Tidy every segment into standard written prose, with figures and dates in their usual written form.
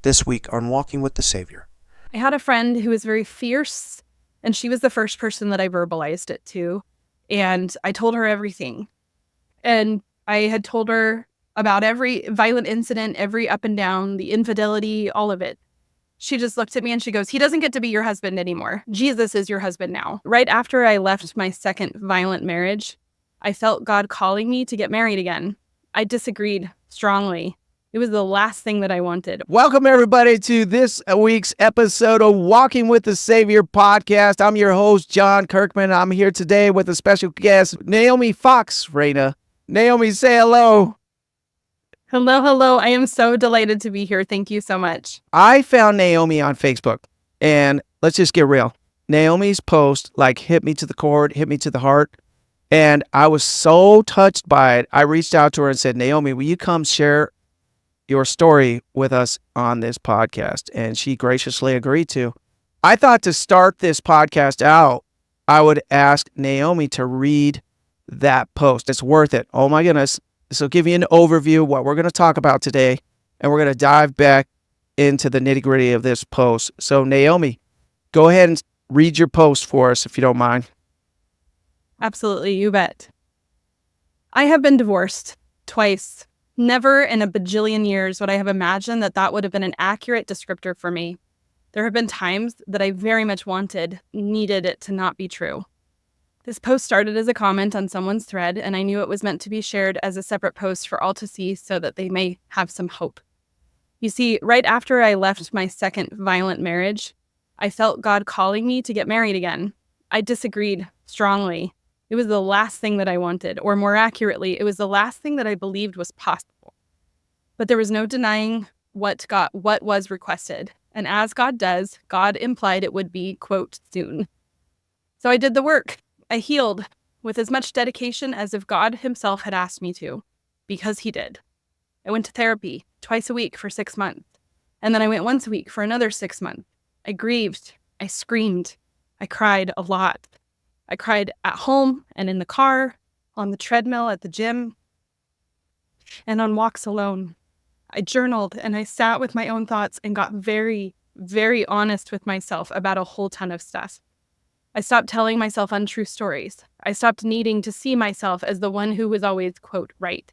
this week on Walking with the Savior. I had a friend who was very fierce, and she was the first person that I verbalized it to. And I told her everything. And I had told her about every violent incident, every up and down, the infidelity, all of it. She just looked at me and she goes, "He doesn't get to be your husband anymore. Jesus is your husband now." Right after I left my second violent marriage, I felt God calling me to get married again. I disagreed strongly. It was the last thing that I wanted. Welcome, everybody, to this week's episode of Walking with the Savior podcast. I'm your host, John Kirkman. I'm here today with a special guest, Naomi Fox Reina. Naomi, say hello. Hello, hello. I am so delighted to be here. Thank you so much. I found Naomi on Facebook, and let's just get real. Naomi's post hit me to the core, hit me to the heart, and I was so touched by it. I reached out to her and said, "Naomi, will you come share your story with us on this podcast?" And she graciously agreed to. I thought to start this podcast out, I would ask Naomi to read that post. It's worth it. Oh my goodness. This will give you an overview of what we're going to talk about today, and we're going to dive back into the nitty-gritty of this post. So Naomi, go ahead and read your post for us if you don't mind. Absolutely, you bet. I have been divorced twice. Never in a bajillion years would I have imagined that that would have been an accurate descriptor for me. There have been times that I very much needed it to not be true. This post started as a comment on someone's thread, and I knew it was meant to be shared as a separate post for all to see so that they may have some hope. You see, right after I left my second violent marriage, I felt God calling me to get married again. I disagreed strongly. It was the last thing that I wanted, or more accurately, it was the last thing that I believed was possible. But there was no denying what was requested. And as God does, God implied it would be, quote, soon. So I did the work. I healed with as much dedication as if God himself had asked me to, because he did. I went to therapy twice a week for 6 months. And then I went once a week for another 6 months. I grieved. I screamed. I cried a lot. I cried at home and in the car, on the treadmill at the gym, and on walks alone. I journaled and I sat with my own thoughts and got very, very honest with myself about a whole ton of stuff. I stopped telling myself untrue stories. I stopped needing to see myself as the one who was always, quote, right.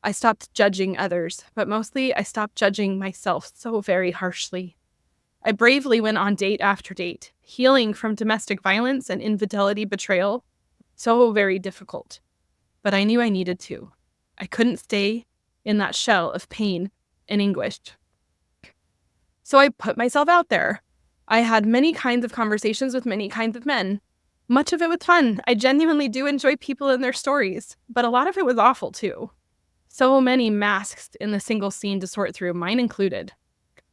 I stopped judging others, but mostly I stopped judging myself so very harshly. I bravely went on date after date, healing from domestic violence and infidelity betrayal. So very difficult. But I knew I needed to. I couldn't stay in that shell of pain and anguish. So I put myself out there. I had many kinds of conversations with many kinds of men. Much of it was fun. I genuinely do enjoy people and their stories, but a lot of it was awful too. So many masks in the single scene to sort through, mine included.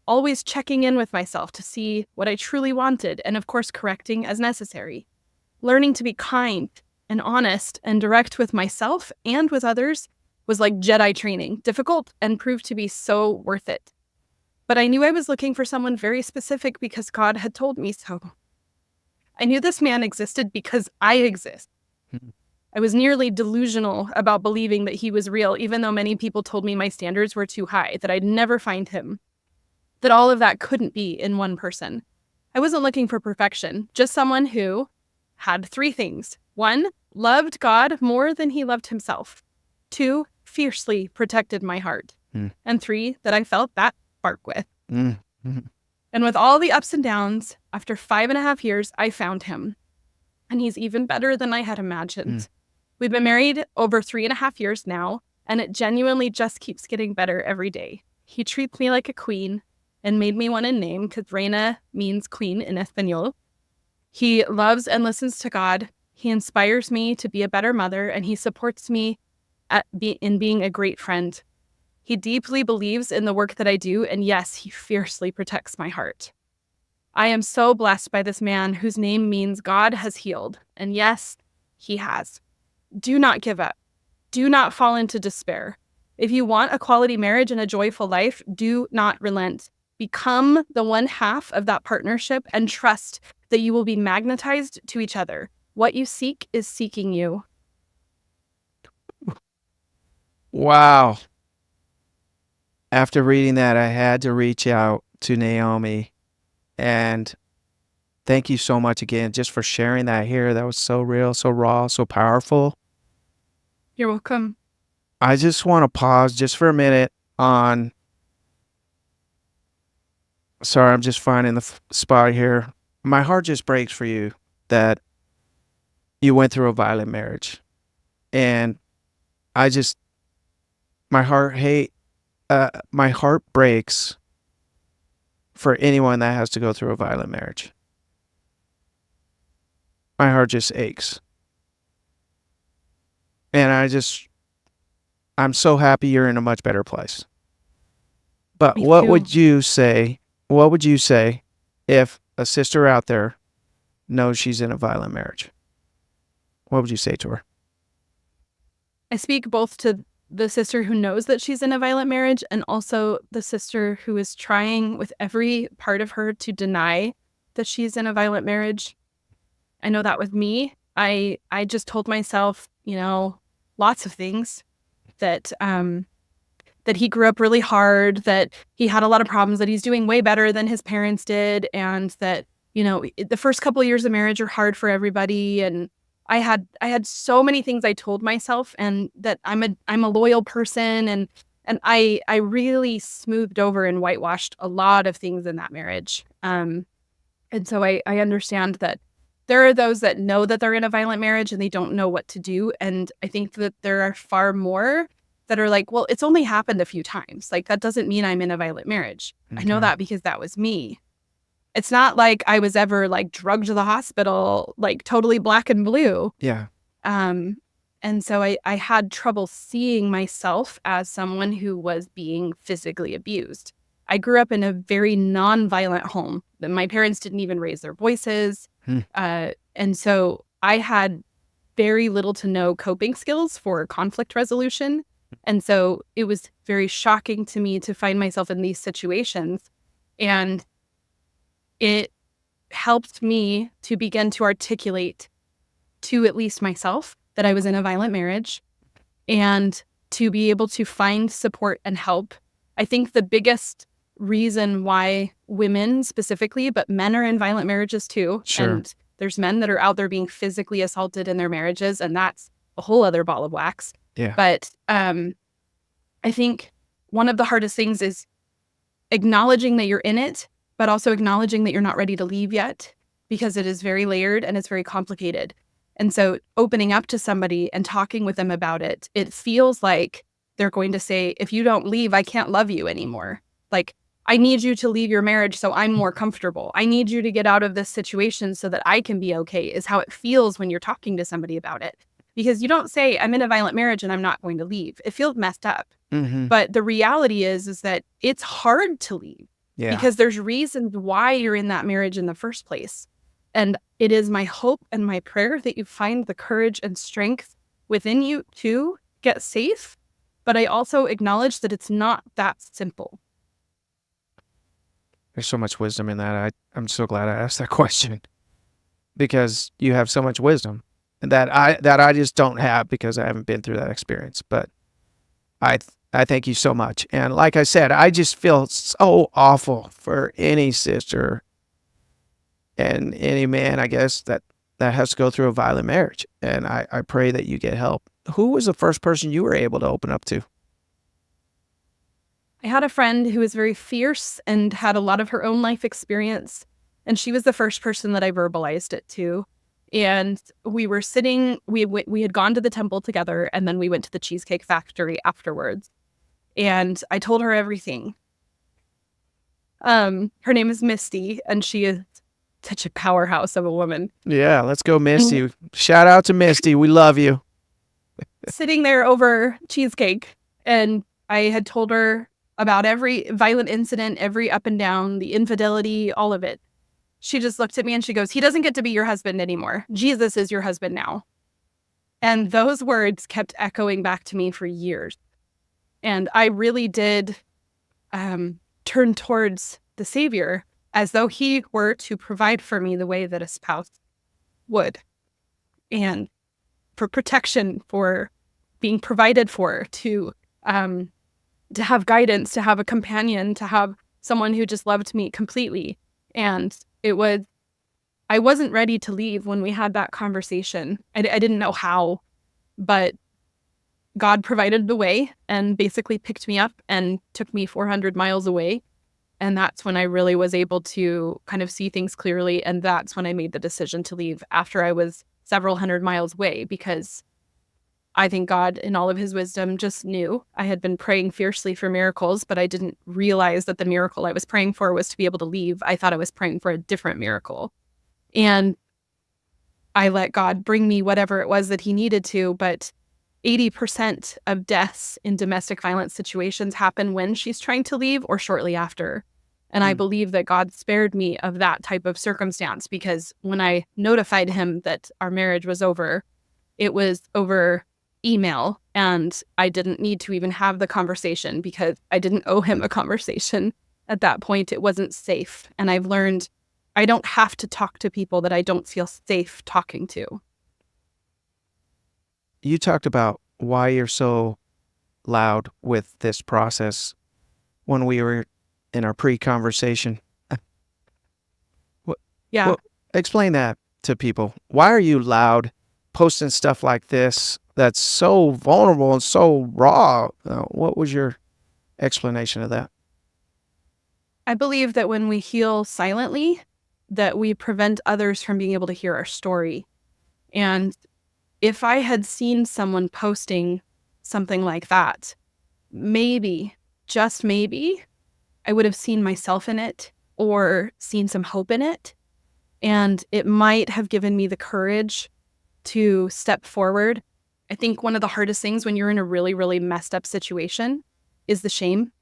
Always checking in with myself to see what I truly wanted, and of course correcting as necessary. Learning to be kind and honest and direct with myself and with others was like Jedi training, difficult and proved to be so worth it. But I knew I was looking for someone very specific because God had told me so. I knew this man existed because I exist. I was nearly delusional about believing that he was real, even though many people told me my standards were too high, that I'd never find him, that all of that couldn't be in one person. I wasn't looking for perfection, just someone who had 3 things. 1, loved God more than he loved himself. 2, fiercely protected my heart. And 3, that I felt that spark with. And with all the ups and downs, after 5.5 years, I found him. And he's even better than I had imagined. We've been married over 3.5 years now, and it genuinely just keeps getting better every day. He treats me like a queen and made me want a name because Reina means queen in Espanol. He loves and listens to God. He inspires me to be a better mother, and he supports me in being a great friend. He deeply believes in the work that I do, and yes, he fiercely protects my heart. I am so blessed by this man whose name means God has healed, and yes, he has. Do not give up. Do not fall into despair. If you want a quality marriage and a joyful life, do not relent. Become the one half of that partnership and trust that you will be magnetized to each other. What you seek is seeking you. Wow. After reading that, I had to reach out to Naomi. And thank you so much again just for sharing that here. That was so real, so raw, so powerful. You're welcome. I just want to pause just for a minute on. Sorry, I'm just finding the spot here. My heart just breaks for you that you went through a violent marriage. And I just, my heart breaks for anyone that has to go through a violent marriage. My heart just aches. And I'm so happy you're in a much better place. But Me what too. would you say if a sister out there knows she's in a violent marriage? What would you say to her? I speak both to the sister who knows that she's in a violent marriage and also the sister who is trying with every part of her to deny that she's in a violent marriage. I know that with me. I just told myself, lots of things that that he grew up really hard, that he had a lot of problems, that he's doing way better than his parents did, and that, the first couple of years of marriage are hard for everybody. And I had so many things I told myself, and that I'm a loyal person, and I really smoothed over and whitewashed a lot of things in that marriage. And so I understand that there are those that know that they're in a violent marriage and they don't know what to do. And I think that there are far more that are like, well, it's only happened a few times. Like, that doesn't mean I'm in a violent marriage. I know Okay. that because that was me. It's not like I was ever like drugged to the hospital, like totally black and blue. Yeah. And so I had trouble seeing myself as someone who was being physically abused. I grew up in a very non-violent home. My parents didn't even raise their voices. Hmm. And so I had very little to no coping skills for conflict resolution. And so it was very shocking to me to find myself in these situations. And it helped me to begin to articulate to at least myself that I was in a violent marriage, and to be able to find support and help. I think the biggest reason why women specifically, but men are in violent marriages too. Sure. And there's men that are out there being physically assaulted in their marriages, and that's a whole other ball of wax. Yeah. But I think one of the hardest things is acknowledging that you're in it, but also acknowledging that you're not ready to leave yet, because it is very layered and it's very complicated. And so opening up to somebody and talking with them about it, it feels like they're going to say, if you don't leave, I can't love you anymore. Like, I need you to leave your marriage so I'm more comfortable. I need you to get out of this situation so that I can be okay, is how it feels when you're talking to somebody about it. Because you don't say, I'm in a violent marriage and I'm not going to leave. It feels messed up. Mm-hmm. But the reality is that it's hard to leave. Yeah. Because there's reasons why you're in that marriage in the first place. And it is my hope and my prayer that you find the courage and strength within you to get safe. But I also acknowledge that it's not that simple. There's so much wisdom in that. I'm so glad I asked that question, because you have so much wisdom that I just don't have, because I haven't been through that experience. But I thank you so much. And like I said, I just feel so awful for any sister and any man, I guess, that has to go through a violent marriage. And I pray that you get help. Who was the first person you were able to open up to? I had a friend who was very fierce and had a lot of her own life experience. And she was the first person that I verbalized it to. And we were sitting, we had gone to the temple together, and then we went to the Cheesecake Factory afterwards. And I told her everything. Her name is Misty, and she is such a powerhouse of a woman. Yeah, let's go, Misty. Shout out to Misty. We love you. Sitting there over cheesecake, and I had told her about every violent incident, every up and down, the infidelity, all of it. She just looked at me and she goes, he doesn't get to be your husband anymore. Jesus is your husband now. And those words kept echoing back to me for years. And I really did turn towards the Savior as though he were to provide for me the way that a spouse would. And for protection, for being provided for, to have guidance, to have a companion, to have someone who just loved me completely. And I wasn't ready to leave when we had that conversation. I didn't know how, but God provided the way and basically picked me up and took me 400 miles away. And that's when I really was able to kind of see things clearly. And that's when I made the decision to leave after I was several hundred miles away, because I think God, in all of his wisdom, just knew. I had been praying fiercely for miracles, but I didn't realize that the miracle I was praying for was to be able to leave. I thought I was praying for a different miracle. And I let God bring me whatever it was that he needed to. But 80% of deaths in domestic violence situations happen when she's trying to leave or shortly after. And I believe that God spared me of that type of circumstance, because when I notified him that our marriage was over, it was over email, and I didn't need to even have the conversation because I didn't owe him a conversation. At that point, it wasn't safe. And I've learned I don't have to talk to people that I don't feel safe talking to. You talked about why you're so loud with this process when we were in our pre-conversation. Yeah. Well, explain that to people. Why are you loud posting stuff like this that's so vulnerable and so raw? What was your explanation of that? I believe that when we heal silently, that we prevent others from being able to hear our story. And if I had seen someone posting something like that, maybe, just maybe, I would have seen myself in it or seen some hope in it. And it might have given me the courage to step forward. I think one of the hardest things when you're in a really, really messed up situation is the shame.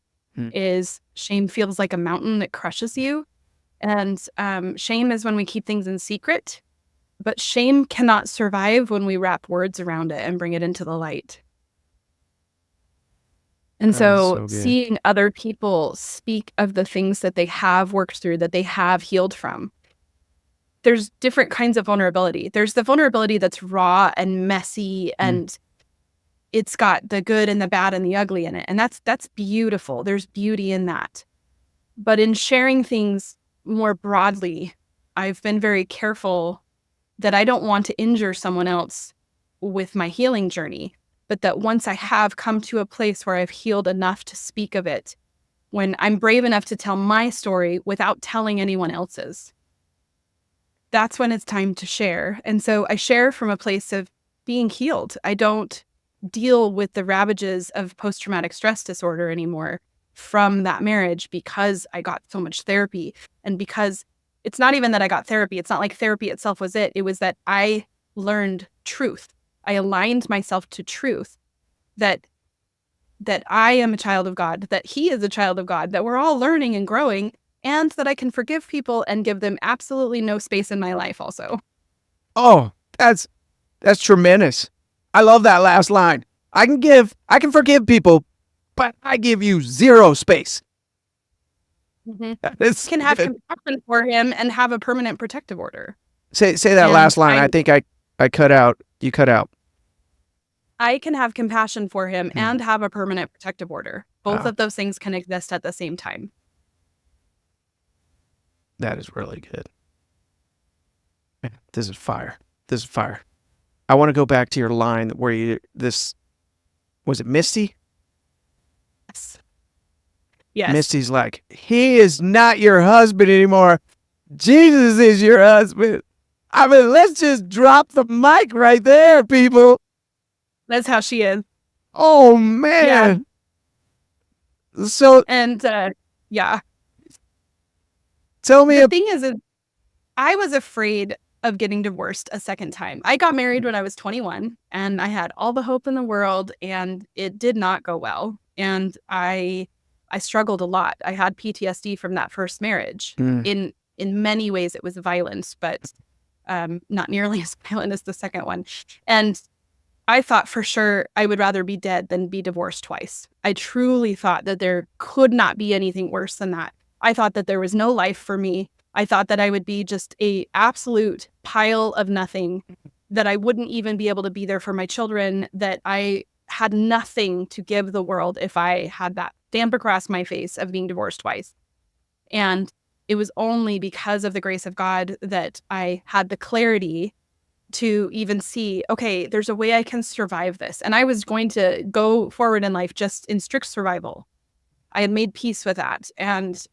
Shame feels like a mountain that crushes you. And shame is when we keep things in secret. But shame cannot survive when we wrap words around it and bring it into the light. And so seeing other people speak of the things that they have worked through, that they have healed from, there's different kinds of vulnerability. There's the vulnerability that's raw and messy, and it's got the good and the bad and the ugly in it. And that's beautiful. There's beauty in that. But in sharing things more broadly, I've been very careful that I don't want to injure someone else with my healing journey, but that once I have come to a place where I've healed enough to speak of it, when I'm brave enough to tell my story without telling anyone else's, that's when it's time to share. And so I share from a place of being healed. I don't deal with the ravages of post-traumatic stress disorder anymore from that marriage, because I got so much therapy, and because it's not even that I got therapy. It's not like therapy itself was it. It was that I learned truth. I aligned myself to truth, that I am a child of God, that he is a child of God, that we're all learning and growing, and that I can forgive people and give them absolutely no space in my life also. Oh, that's tremendous. I love that last line. I can forgive people, but I give you zero space. Can have compassion for him and have a permanent protective order. Say that last line. I think I cut out. You cut out. I can have compassion for him and have a permanent protective order. Both of those things can exist at the same time. That is really good. Man, this is fire. This is fire. I want to go back to your line where was it Misty? Yes. Yes. Misty's like, he is not your husband anymore. Jesus is your husband. I mean, let's just drop the mic right there, people. That's how she is. Oh, man. Yeah. So, and yeah. Tell me. The thing is, I was afraid of getting divorced a second time. I got married when I was 21, and I had all the hope in the world, and it did not go well. And I struggled a lot. I had PTSD from that first marriage. In many ways, it was violent, but not nearly as violent as the second one. And I thought for sure I would rather be dead than be divorced twice. I truly thought that there could not be anything worse than that. I thought that there was no life for me. I thought that I would be just a absolute pile of nothing, that I wouldn't even be able to be there for my children, that I had nothing to give the world if I had that stamp across my face of being divorced twice. And it was only because of the grace of God that I had the clarity to even see, okay, there's a way I can survive this. And I was going to go forward in life just in strict survival. I had made peace with that. And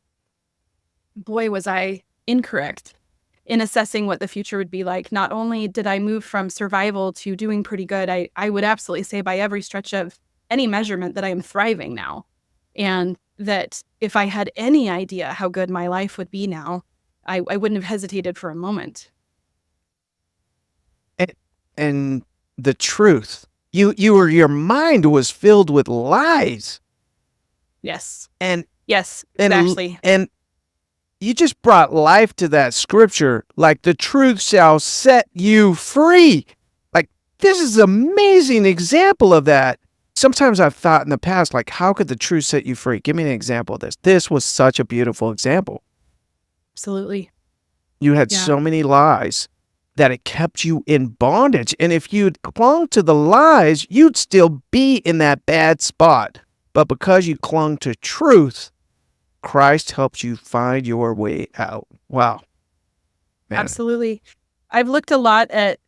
boy, was I incorrect in assessing what the future would be like. Not only did I move from survival to doing pretty good, I would absolutely say by every stretch of any measurement that I am thriving now. And that if I had any idea how good my life would be now, I wouldn't have hesitated for a moment. And the truth, your mind was filled with lies. Yes. And Yes, exactly. And you just brought life to that scripture, like the truth shall set you free. Like, this is an amazing example of that. Sometimes I've thought in the past, like, how could the truth set you free? Give me an example of this. This was such a beautiful example. Absolutely. You had Yeah. so many lies that it kept you in bondage. And if you'd clung to the lies, you'd still be in that bad spot. But because you clung to truth, Christ helped you find your way out. Wow. Man. Absolutely. I've looked a lot at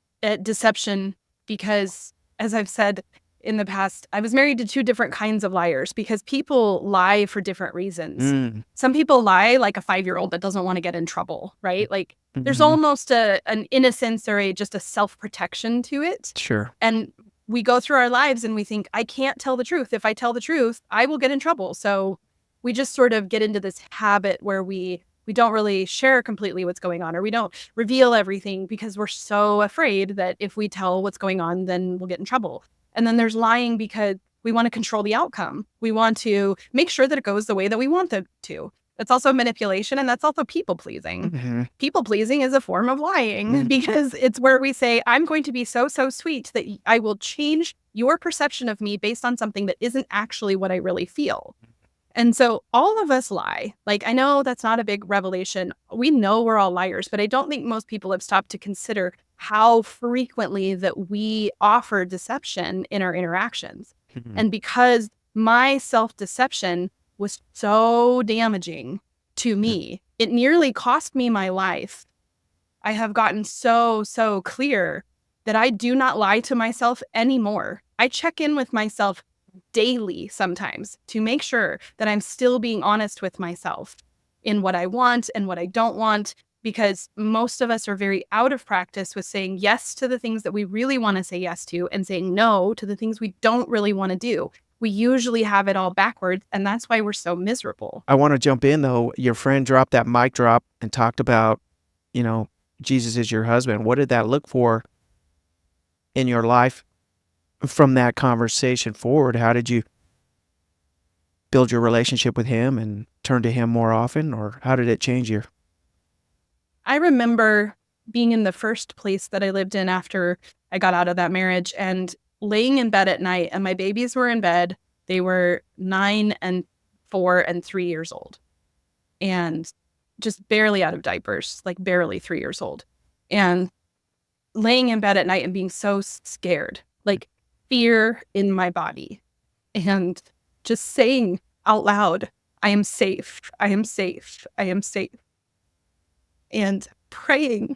deception because, as I've said in the past, I was married to two different kinds of liars because people lie for different reasons. Some people lie like a 5-year-old that doesn't want to get in trouble, right? Like there's almost an innocence or just a self-protection to it. Sure. And we go through our lives and we think, I can't tell the truth. If I tell the truth, I will get in trouble. So we just sort of get into this habit where we don't really share completely what's going on, or we don't reveal everything because we're so afraid that if we tell what's going on, then we'll get in trouble. And then there's lying because we want to control the outcome. We want to make sure that it goes the way that we want it to. That's also manipulation, and that's also people pleasing. People pleasing is a form of lying because it's where we say, I'm going to be so sweet that I will change your perception of me based on something that isn't actually what I really feel. And so all of us lie. Like, I know that's not a big revelation. We know we're all liars, but I don't think most people have stopped to consider how frequently that we offer deception in our interactions. And because my self-deception was so damaging to me, it nearly cost me my life. I have gotten so clear that I do not lie to myself anymore. I check in with myself daily sometimes to make sure that I'm still being honest with myself in what I want and what I don't want, because most of us are very out of practice with saying yes to the things that we really want to say yes to and saying no to the things we don't really want to do. We usually have it all backwards, and that's why we're so miserable. I want to jump in, though. Your friend dropped that mic drop and talked about, Jesus is your husband. What did that look for in your life from that conversation forward? How did you build your relationship with him and turn to him more often, or how did it change you? I remember being in the first place that I lived in after I got out of that marriage and laying in bed at night, and my babies were in bed. They were 9 and 4 and 3 years old, and just barely out of diapers, like barely 3 years old, and laying in bed at night and being so scared, like fear in my body, and just saying out loud, I am safe, I am safe, I am safe. And praying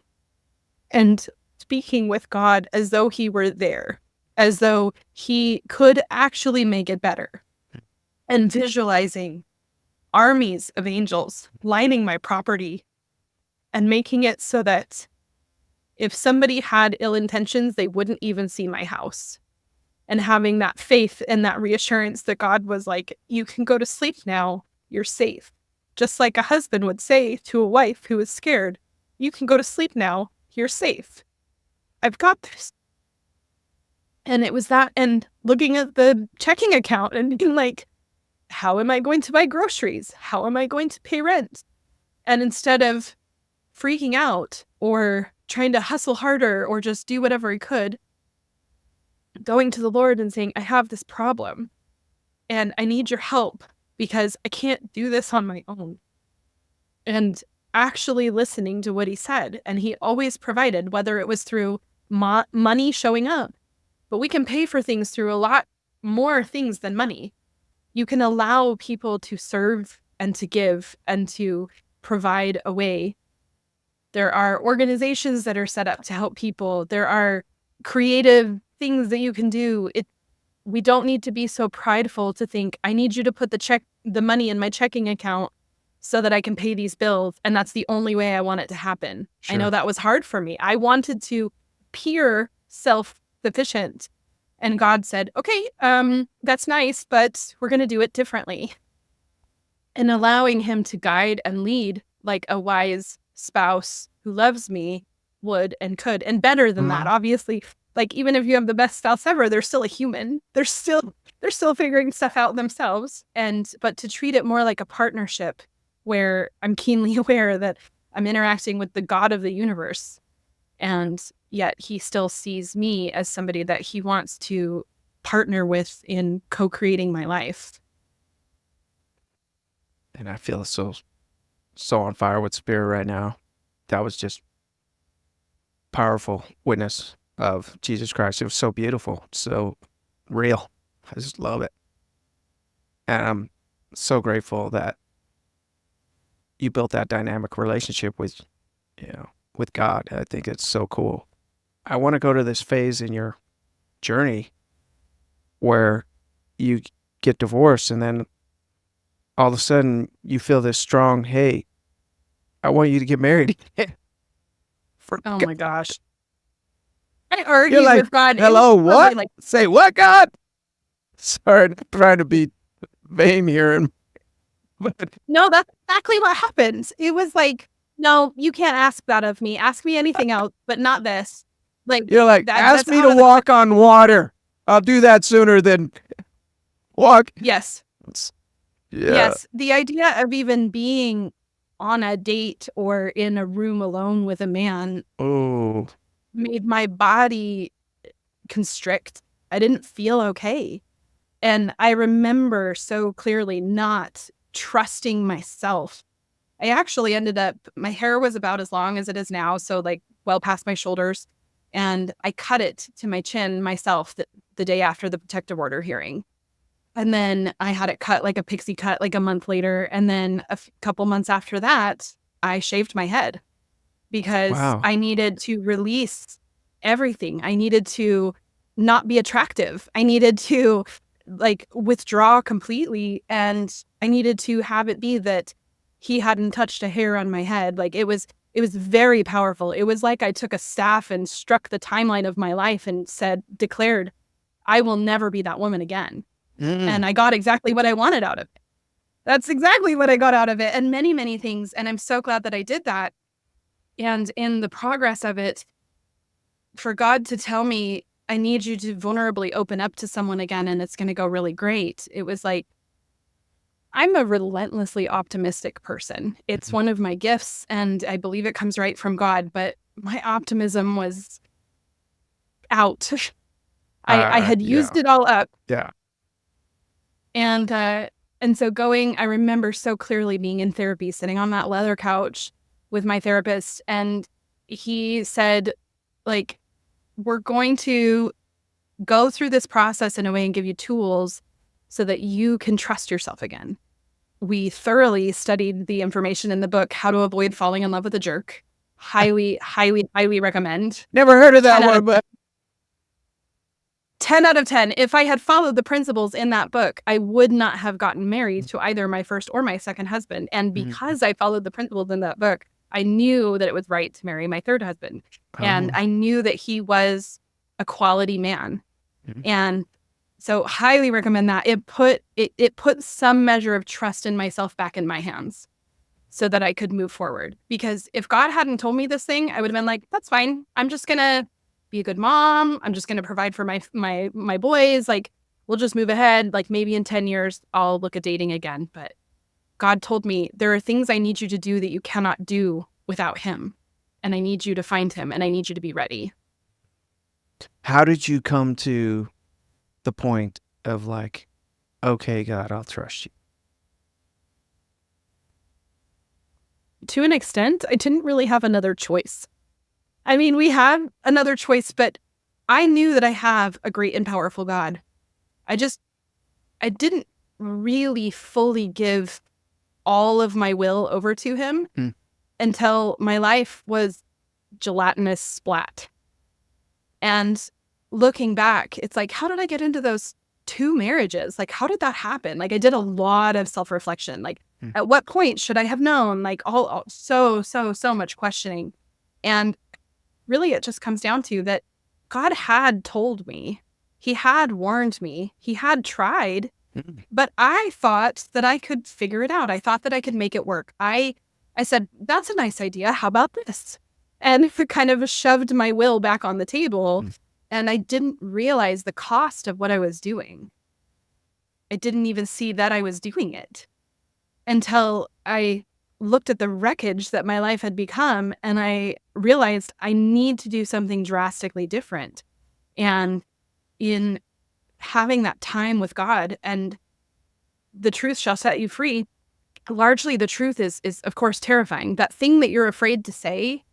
and speaking with God as though he were there, as though he could actually make it better, and visualizing armies of angels lining my property and making it so that if somebody had ill intentions, they wouldn't even see my house. And having that faith and that reassurance that God was like, you can go to sleep now, you're safe. Just like a husband would say to a wife who is scared, you can go to sleep now, you're safe. I've got this. And it was that, and looking at the checking account and being like, how am I going to buy groceries? How am I going to pay rent? And instead of freaking out or trying to hustle harder or just do whatever I could, going to the Lord and saying, I have this problem and I need your help because I can't do this on my own. And actually listening to what he said. And he always provided, whether it was through money showing up. But we can pay for things through a lot more things than money. You can allow people to serve and to give and to provide a way. There are organizations that are set up to help people. There are creative things that you can do. We don't need to be so prideful to think, I need you to put the money in my checking account so that I can pay these bills. And that's the only way I want it to happen. Sure. I know that was hard for me. I wanted to appear self-sufficient. And God said, okay, that's nice, but we're going to do it differently. And allowing him to guide and lead like a wise spouse who loves me would and could. And better than that, obviously. Like, even if you have the best spouse ever, they're still a human. They're still figuring stuff out themselves. But to treat it more like a partnership where I'm keenly aware that I'm interacting with the God of the universe, and yet he still sees me as somebody that he wants to partner with in co-creating my life. And I feel so on fire with spirit right now. That was just powerful witness of Jesus Christ. It was so beautiful, so real. I just love it. And I'm so grateful that you built that dynamic relationship with God. I think it's so cool. I want to go to this phase in your journey where you get divorced and then all of a sudden you feel this strong, hey, I want you to get married. Oh my gosh. I argued You're like, with God. hello, what? Say what, God? Sorry, I'm trying to be vain here. But no, that's exactly what happened. It was like, no, you can't ask that of me. Ask me anything else, but not this. Like, you're like, ask me to walk on water. I'll do that sooner than walk. Yes. Yeah. Yes. The idea of even being on a date or in a room alone with a man made my body constrict. I didn't feel okay. And I remember so clearly not trusting myself. I actually ended up, my hair was about as long as it is now, so like well past my shoulders. And I cut it to my chin myself the day after the protective order hearing. And then I had it cut like a pixie cut like a month later. And then a couple months after that, I shaved my head because I needed to release everything. I needed to not be attractive. I needed to like withdraw completely. And I needed to have it be that he hadn't touched a hair on my head. Like it was very powerful. It was like I took a staff and struck the timeline of my life and declared, I will never be that woman again. And I got exactly what I wanted out of it. That's exactly what I got out of it. And many, many things. And I'm so glad that I did that. And in the progress of it, for God to tell me, I need you to vulnerably open up to someone again and it's going to go really great. It was like, I'm a relentlessly optimistic person. It's one of my gifts and I believe it comes right from God, but my optimism was out. I had used it all up. Yeah. And so I remember so clearly being in therapy, sitting on that leather couch with my therapist. And he said, like, we're going to go through this process in a way and give you tools so that you can trust yourself again. We thoroughly studied the information in the book, How to Avoid Falling in Love with a Jerk. Highly, highly, highly recommend. Never heard of that one, but 10 out of 10. If I had followed the principles in that book, I would not have gotten married to either my first or my second husband. And because I followed the principles in that book, I knew that it was right to marry my third husband. And I knew that he was a quality man. And so highly recommend that. It put some measure of trust in myself back in my hands so that I could move forward. Because if God hadn't told me this thing, I would have been like, that's fine. I'm just going to be a good mom. I'm just going to provide for my boys. Like, we'll just move ahead. Like, maybe in 10 years, I'll look at dating again. But God told me, there are things I need you to do that you cannot do without him. And I need you to find him and I need you to be ready. How did you come to the point of like, okay, God, I'll trust you? To an extent, I didn't really have another choice. I mean, we had another choice, but I knew that I have a great and powerful God. I didn't really fully give all of my will over to him until my life was gelatinous splat. And looking back, it's like, how did I get into those 2 marriages? Like, how did that happen? Like, I did a lot of self-reflection. Like, at what point should I have known? Like, so much questioning. And really, it just comes down to that God had told me, he had warned me, he had tried, but I thought that I could figure it out. I thought that I could make it work. I said, that's a nice idea. How about this? And it kind of shoved my will back on the table. And I didn't realize the cost of what I was doing. I didn't even see that I was doing it until I looked at the wreckage that my life had become, and I realized I need to do something drastically different. And in having that time with God and the truth shall set you free, largely the truth is of course terrifying. That thing that you're afraid to say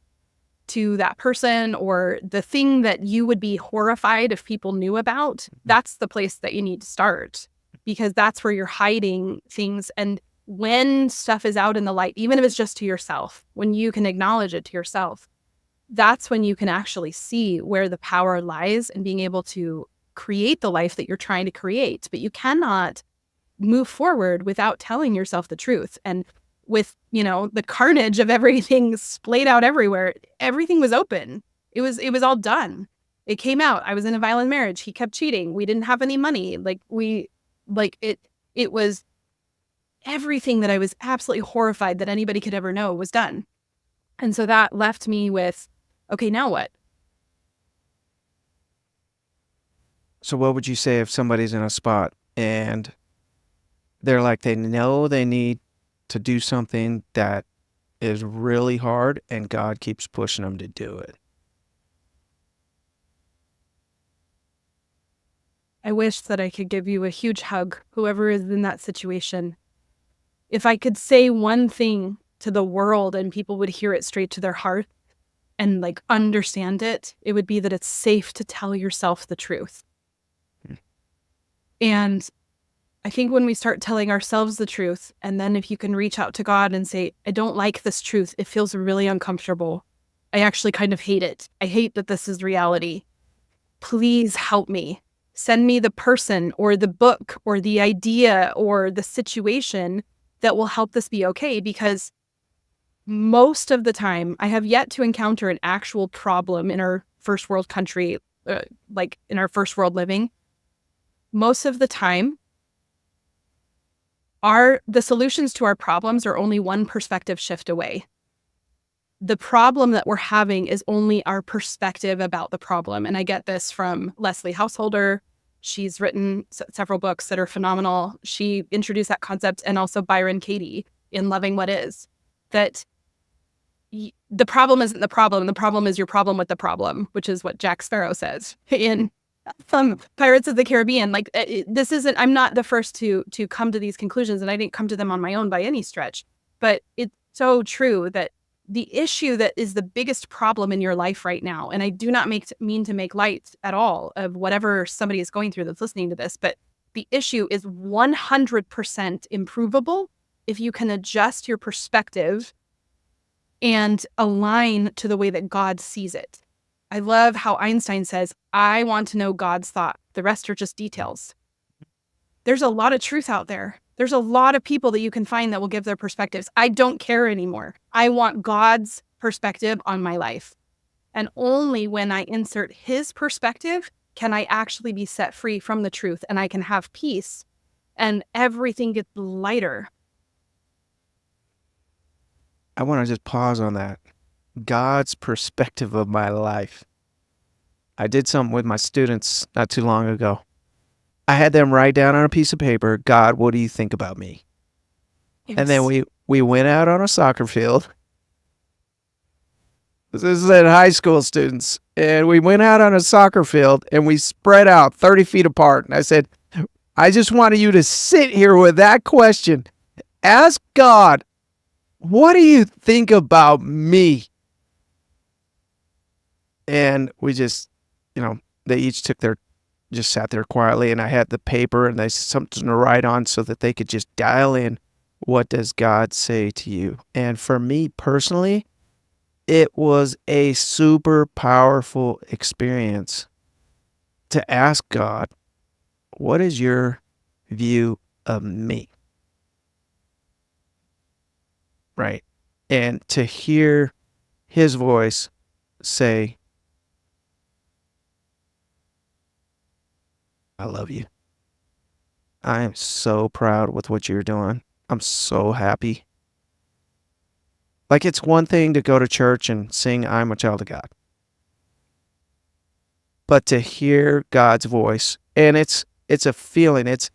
to that person, or the thing that you would be horrified if people knew about, that's the place that you need to start, because that's where you're hiding things. And when stuff is out in the light, even if it's just to yourself, when you can acknowledge it to yourself, that's when you can actually see where the power lies in being able to create the life that you're trying to create. But you cannot move forward without telling yourself the truth. And with, the carnage of everything splayed out everywhere, everything was open. It was all done. It came out. I was in a violent marriage. He kept cheating. We didn't have any money. It was everything that I was absolutely horrified that anybody could ever know was done. And so that left me with, okay, now what? So what would you say if somebody's in a spot and they're like, they know they need to do something that is really hard and God keeps pushing them to do it? I wish that I could give you a huge hug, whoever is in that situation. If I could say one thing to the world and people would hear it straight to their heart and understand it, it would be that it's safe to tell yourself the truth. And I think when we start telling ourselves the truth, and then if you can reach out to God and say, I don't like this truth, it feels really uncomfortable. I actually kind of hate it. I hate that this is reality. Please help me. Send me the person or the book or the idea or the situation that will help this be okay, because most of the time I have yet to encounter an actual problem in our first world country, in our first world living. Most of the time, the solutions to our problems are only one perspective shift away. The problem that we're having is only our perspective about the problem. And I get this from Leslie Householder. She's written several books that are phenomenal. She introduced that concept, and also Byron Katie in Loving What Is, that the problem isn't the problem. The problem is your problem with the problem, which is what Jack Sparrow says in Pirates of the Caribbean. I'm not the first to come to these conclusions, and I didn't come to them on my own by any stretch. But it's so true that the issue that is the biggest problem in your life right now, and I do not mean to make light at all of whatever somebody is going through that's listening to this, but the issue is 100% improvable if you can adjust your perspective and align to the way that God sees it. I love how Einstein says, I want to know God's thought. The rest are just details. There's a lot of truth out there. There's a lot of people that you can find that will give their perspectives. I don't care anymore. I want God's perspective on my life. And only when I insert his perspective can I actually be set free from the truth, and I can have peace, and everything gets lighter. I want to just pause on that. God's perspective of my life. I did something with my students not too long ago. I had them write down on a piece of paper, God, what do you think about me? Yes. And then we went out on a soccer field. This is at high school students. And we went out on a soccer field and we spread out 30 feet apart. And I said, I just wanted you to sit here with that question. Ask God, what do you think about me? And we just, they each just sat there quietly, and I had the paper and they something to write on so that they could just dial in what does God say to you? And for me personally, it was a super powerful experience to ask God, what is your view of me? Right. And to hear his voice say, I love you. I am so proud with what you're doing. I'm so happy. Like, it's one thing to go to church and sing, I'm a child of God. But to hear God's voice, and it's a feeling. It's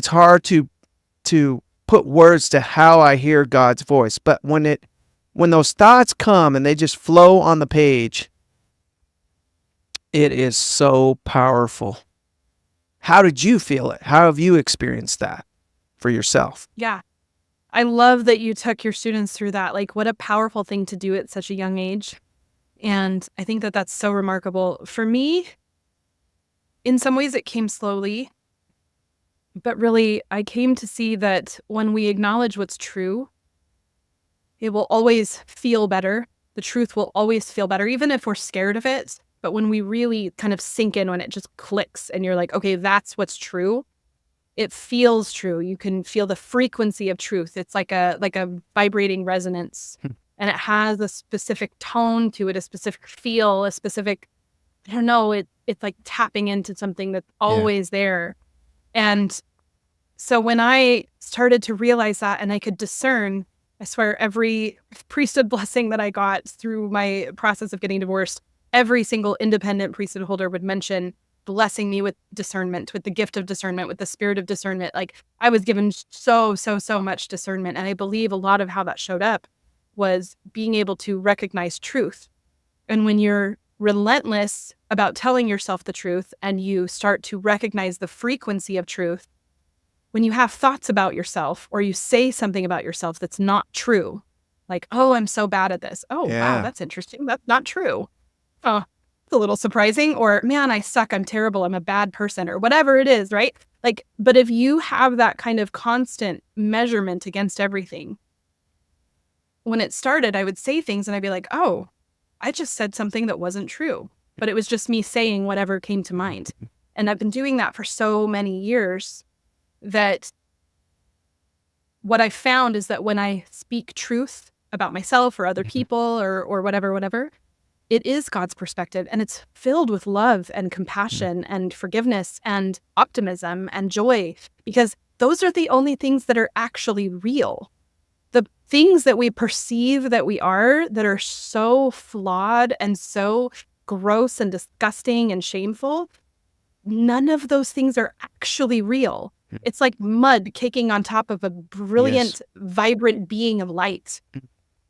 hard to put words to how I hear God's voice. But when those thoughts come and they just flow on the page, it is so powerful. How did you feel it? How have you experienced that for yourself? Yeah. I love that you took your students through that. Like, what a powerful thing to do at such a young age. And I think that that's so remarkable. For me, in some ways it came slowly, but really I came to see that when we acknowledge what's true, it will always feel better. The truth will always feel better, even if we're scared of it. But when we really kind of sink in, when it just clicks and you're like, okay, that's what's true, it feels true. You can feel the frequency of truth. It's like a vibrating resonance. And it has a specific tone to it, a specific feel, a specific, I don't know, it's like tapping into something that's always there. And so when I started to realize that and I could discern, I swear every priesthood blessing that I got through my process of getting divorced, every single independent priesthood holder would mention blessing me with discernment, with the gift of discernment, with the spirit of discernment. Like, I was given so much discernment. And I believe a lot of how that showed up was being able to recognize truth. And when you're relentless about telling yourself the truth and you start to recognize the frequency of truth, when you have thoughts about yourself or you say something about yourself that's not true, like, oh, I'm so bad at this. Oh, wow, that's interesting. That's not true. Oh, it's a little surprising. Or, man, I suck. I'm terrible. I'm a bad person, or whatever it is, right? Like, but if you have that kind of constant measurement against everything, when it started, I would say things and I'd be like, oh, I just said something that wasn't true, but it was just me saying whatever came to mind. And I've been doing that for so many years that what I found is that when I speak truth about myself or other people or whatever, it is God's perspective, and it's filled with love and compassion and forgiveness and optimism and joy, because those are the only things that are actually real. The things that we perceive that we are, that are so flawed and so gross and disgusting and shameful, none of those things are actually real. It's like mud kicking on top of a brilliant, vibrant being of light.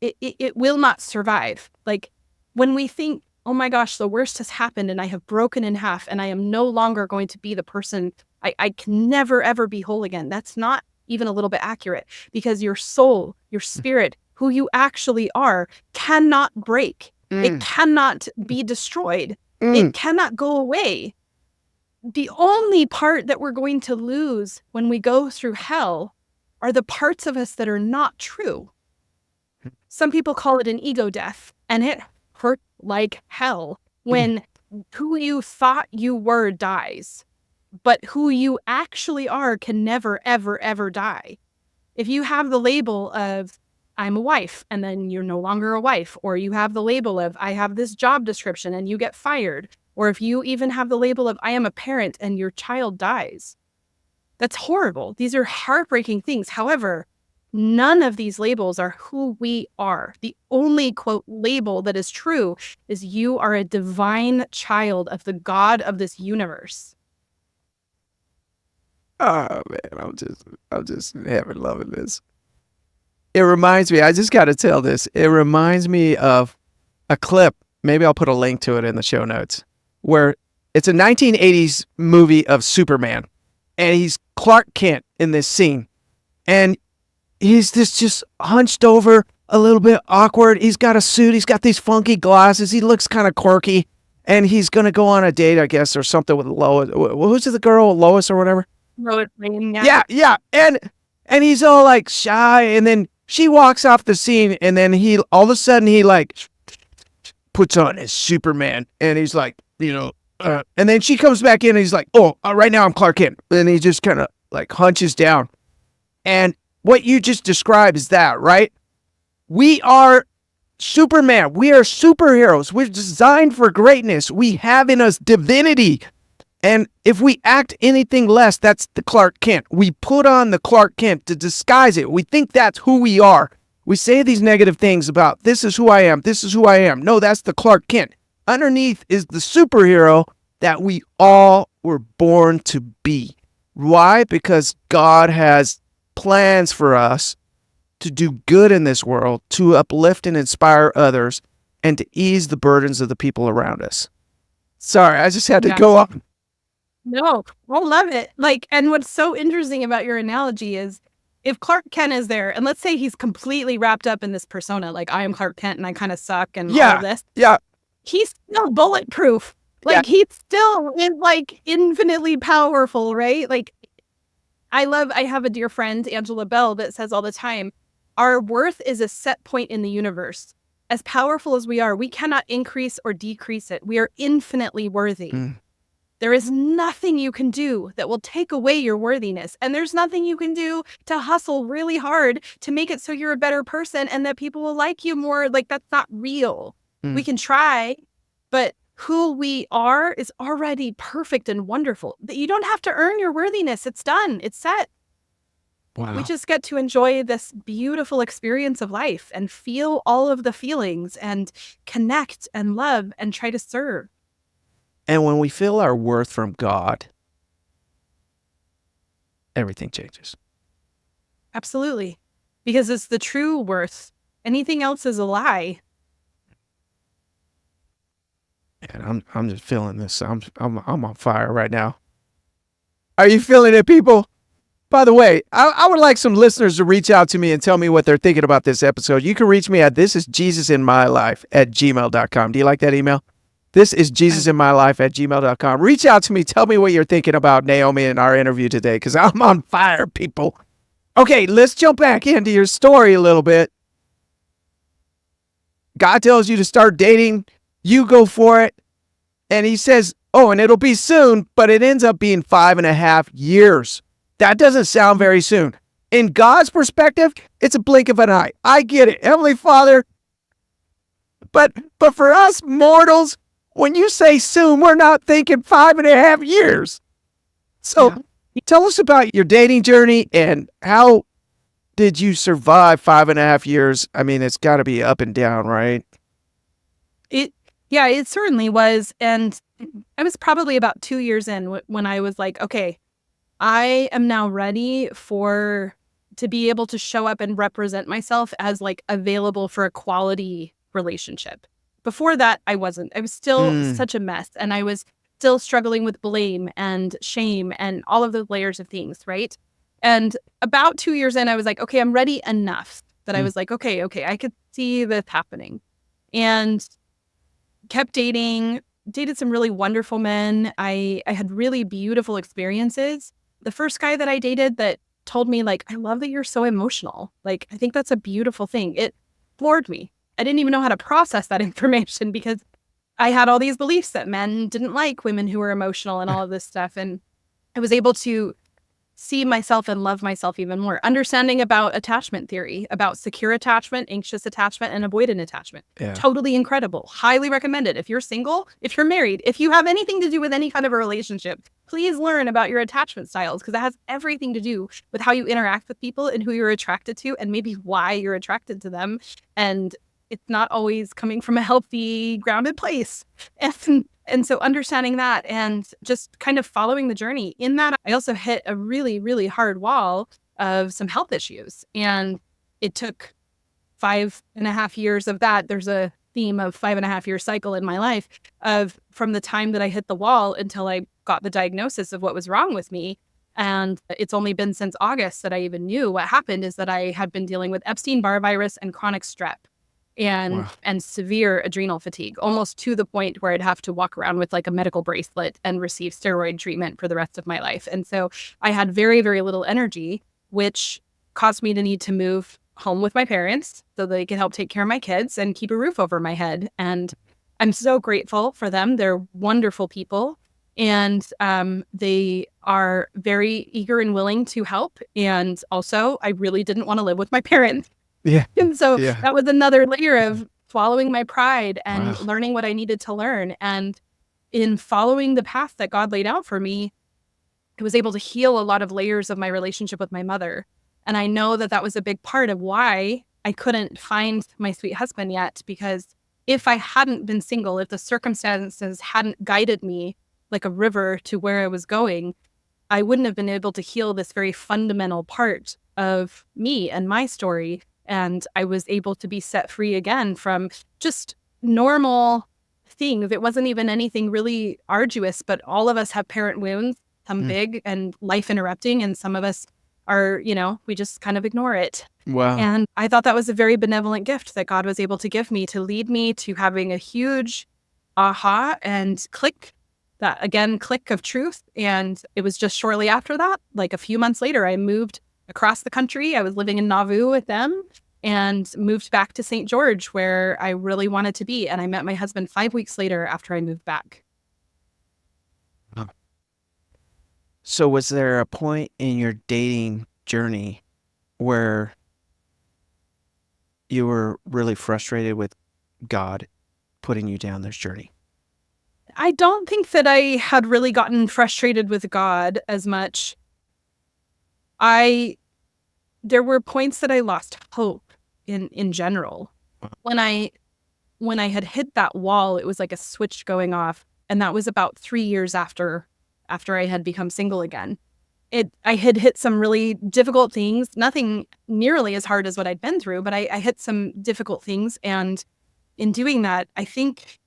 It will not survive. Like, when we think, oh my gosh, the worst has happened and I have broken in half and I am no longer going to be the person, I can never, ever be whole again. That's not even a little bit accurate, because your soul, your spirit, who you actually are, cannot break. It cannot be destroyed. It cannot go away. The only part that we're going to lose when we go through hell are the parts of us that are not true. Some people call it an ego death, and it hurt like hell when who you thought you were dies, but who you actually are can never, ever, ever die. If you have the label of, I'm a wife, and then you're no longer a wife, or you have the label of, I have this job description, and you get fired, or if you even have the label of, I am a parent, and your child dies, that's horrible. These are heartbreaking things. However, none of these labels are who we are. The only, quote, label that is true is you are a divine child of the God of this universe. Oh man, I'm just having loving this. It reminds me, I just got to tell this. It reminds me of a clip. Maybe I'll put a link to it in the show notes, where it's a 1980s movie of Superman, and he's Clark Kent in this scene, and he's just hunched over, a little bit awkward. He's got a suit. He's got these funky glasses. He looks kind of quirky, and he's going to go on a date, I guess, or something with Lois. Who's the girl, Lois or whatever? Lois Lane, Yeah. And And he's all like shy. And then she walks off the scene. And then all of a sudden he like puts on his Superman. And he's like, and then she comes back in and he's like, oh, right now I'm Clark Kent. And he just kind of like hunches down. And what you just described is that, right? We are Superman. We are superheroes. We're designed for greatness. We have in us divinity. And if we act anything less, that's the Clark Kent. We put on the Clark Kent to disguise it. We think that's who we are. We say these negative things about, this is who I am. This is who I am. No, that's the Clark Kent. Underneath is the superhero that we all were born to be. Why? Because God has plans for us to do good in this world, to uplift and inspire others, and to ease the burdens of the people around us. Sorry, I just had to go on. No, I love it. Like, and what's so interesting about your analogy is if Clark Kent is there, and let's say he's completely wrapped up in this persona, like I am Clark Kent and I kind of suck and all of this. Yeah. He's still bulletproof. Like he's still like infinitely powerful, right? Like I have a dear friend, Angela Bell, that says all the time, our worth is a set point in the universe. As powerful as we are, we cannot increase or decrease it. We are infinitely worthy. There is nothing you can do that will take away your worthiness. And there's nothing you can do to hustle really hard to make it so you're a better person and that people will like you more. Like, that's not real. We can try, but who we are is already perfect and wonderful. You don't have to earn your worthiness. It's done. It's set. Wow. We just get to enjoy this beautiful experience of life and feel all of the feelings and connect and love and try to serve. And when we feel our worth from God, everything changes. Absolutely. Because it's the true worth. Anything else is a lie. And I'm just feeling this. I'm on fire right now. Are you feeling it, people? By the way, I would like some listeners to reach out to me and tell me what they're thinking about this episode. You can reach me at thisisjesusinmylife@gmail.com. Do you like that email? thisisjesusinmylife@gmail.com. Reach out to me. Tell me what you're thinking about Naomi and our interview today, because I'm on fire, people. Okay, let's jump back into your story a little bit. God tells you to start dating. You go for it. And he says, oh, and it'll be soon, but it ends up being 5.5 years. That doesn't sound very soon. In God's perspective, it's a blink of an eye. I get it, Heavenly Father. But for us mortals, when you say soon, we're not thinking 5.5 years. So tell us about your dating journey and how did you survive 5.5 years? I mean, it's got to be up and down, right? It certainly was. And I was probably about 2 years in when I was like, okay, I am now ready to be able to show up and represent myself as like available for a quality relationship. Before that, I wasn't. I was still such a mess, and I was still struggling with blame and shame and all of the layers of things, right? And about 2 years in, I was like, okay, I'm ready enough that I was like, okay, I could see this happening. And kept dated some really wonderful men. I had really beautiful experiences. The first guy that I dated that told me, like, I love that you're so emotional. Like, I think that's a beautiful thing. It floored me. I didn't even know how to process that information because I had all these beliefs that men didn't like women who were emotional and all of this stuff. And I was able to see myself and love myself even more. Understanding about attachment theory, about secure attachment, anxious attachment, and avoidant attachment. Yeah. Totally incredible. Highly recommended. If you're single, if you're married, if you have anything to do with any kind of a relationship, please learn about your attachment styles because it has everything to do with how you interact with people and who you're attracted to and maybe why you're attracted to them. And it's not always coming from a healthy, grounded place. And so understanding that and just kind of following the journey in that, I also hit a really, really hard wall of some health issues. And it took 5.5 years of that. There's a theme of 5.5 year cycle in my life of from the time that I hit the wall until I got the diagnosis of what was wrong with me. And it's only been since August that I even knew what happened is that I had been dealing with Epstein-Barr virus and chronic strep. And severe adrenal fatigue, almost to the point where I'd have to walk around with like a medical bracelet and receive steroid treatment for the rest of my life. And so I had very, very little energy, which caused me to need to move home with my parents so they could help take care of my kids and keep a roof over my head. And I'm so grateful for them. They're wonderful people. And they are very eager and willing to help. And also, I really didn't want to live with my parents. Yeah. And so Yeah. that was another layer of swallowing my pride and Wow. learning what I needed to learn. And in following the path that God laid out for me, I was able to heal a lot of layers of my relationship with my mother. And I know that that was a big part of why I couldn't find my sweet husband yet, because if I hadn't been single, if the circumstances hadn't guided me like a river to where I was going, I wouldn't have been able to heal this very fundamental part of me and my story. And I was able to be set free again from just normal things. It wasn't even anything really arduous, but all of us have parent wounds, some big and life interrupting, and some of us are, we just kind of ignore it. Wow. And I thought that was a very benevolent gift that God was able to give me to lead me to having a huge aha and click of truth. And it was just shortly after that, like a few months later, I moved across the country. I was living in Nauvoo with them and moved back to St. George, where I really wanted to be. And I met my husband 5 weeks later after I moved back. So was there a point in your dating journey where you were really frustrated with God putting you down this journey? I don't think that I had really gotten frustrated with God as much. There were points that I lost hope in general. When I had hit that wall, it was like a switch going off. And that was about 3 years after I had become single again. I had hit some really difficult things, nothing nearly as hard as what I'd been through, but I hit some difficult things. And in doing that, I think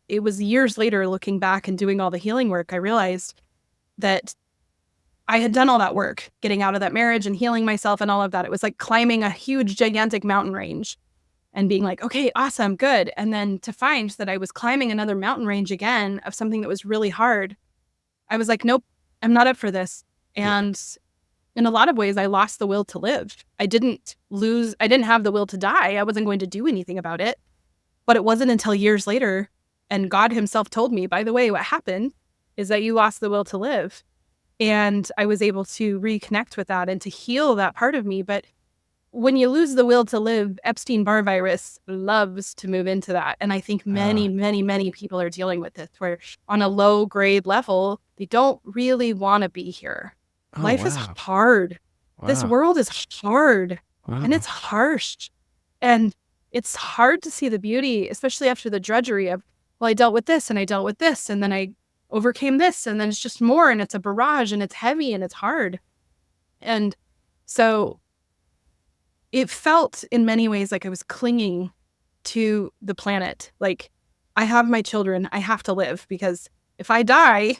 it was years later, looking back and doing all the healing work, I realized that I had done all that work, getting out of that marriage and healing myself and all of that. It was like climbing a huge, gigantic mountain range and being like, okay, awesome, good. And then to find that I was climbing another mountain range again of something that was really hard, I was like, nope, I'm not up for this. And in a lot of ways, I lost the will to live. I didn't have the will to die. I wasn't going to do anything about it. But it wasn't until years later, and God himself told me, by the way, what happened is that you lost the will to live. And I was able to reconnect with that and to heal that part of me. But when you lose the will to live, Epstein-Barr virus loves to move into that. And I think many, many, many people are dealing with this, where on a low grade level, they don't really want to be here. Life is hard. This world is hard and it's harsh. And it's hard to see the beauty, especially after the drudgery of, well, I dealt with this and I dealt with this and then I overcame this and then it's just more and it's a barrage and it's heavy and it's hard. And so it felt in many ways like I was clinging to the planet. Like, I have my children, I have to live, because if I die,